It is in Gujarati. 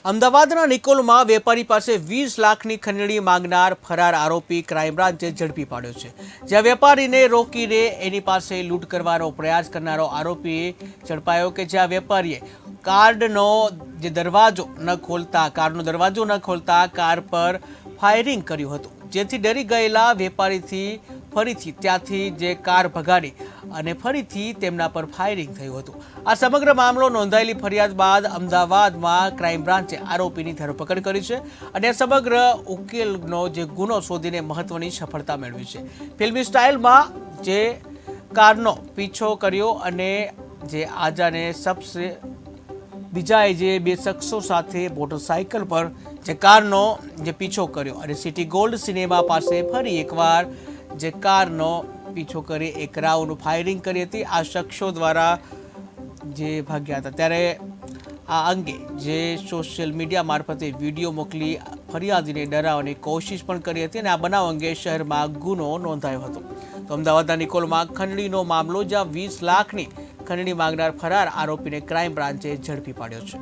અમદાવાદના નિકોલમાં વેપારી પાસે 20 લાખની ખંડણી માંગનાર ફરાર આરોપી ક્રાઇમ બ્રાન્ચે ઝડપી પાડ્યો છે। જ્યાં વેપારીને રોકીને એની પાસે લૂંટ કરવાનો પ્રયાસ કરનારો આરોપી ઝડપાયો કે જ્યાં વેપારીએ કારનો દરવાજો ન ખોલતા કાર પર ફાયરિંગ કર્યું હતું, જેથી ડરી ગયેલા વેપારીથી ફરીથી ત્યાંથી જે કાર ભગાડી અને ફરીથી તેમના પર ફાયરિંગ થયું હતું। આ સમગ્ર મામલો નોંધાયેલી ફરિયાદ બાદ અમદાવાદમાં ક્રાઇમ બ્રાન્ચે આરોપીની ધરપકડ કરી છે અને સમગ્ર ઉકેલનો જે ગુનો શોધીને મહત્વની સફળતા મેળવી છે। ફિલ્મી સ્ટાઇલમાં જે કારનો પીછો કર્યો અને જે આજાને સબસે બીજાએ જે બે શખ્સો સાથે મોટરસાઇકલ પર જે કારનો જે પીછો કર્યો અને સિટી ગોલ્ડ સિનેમા પાસે ફરી એકવાર જે કારનો પીછો કરી એક રાઉન્ડ ફાયરિંગ કરી હતી। આ શખ્સો દ્વારા જે ભાગ્યા હતા ત્યારે આ અંગે જે સોશિયલ મીડિયા મારફતે વિડીયો મોકલી ફરિયાદીને ડરાવવાની કોશિશ પણ કરી હતી અને આ બનાવ અંગે શહેરમાં ગુનો નોંધાયો હતો। તો અમદાવાદના નિકોલમાં ખંડણીનો મામલો, જ્યાં 20 લાખની ખંડણી માંગનાર ફરાર આરોપીને ક્રાઇમ બ્રાન્ચે ઝડપી પાડ્યો છે।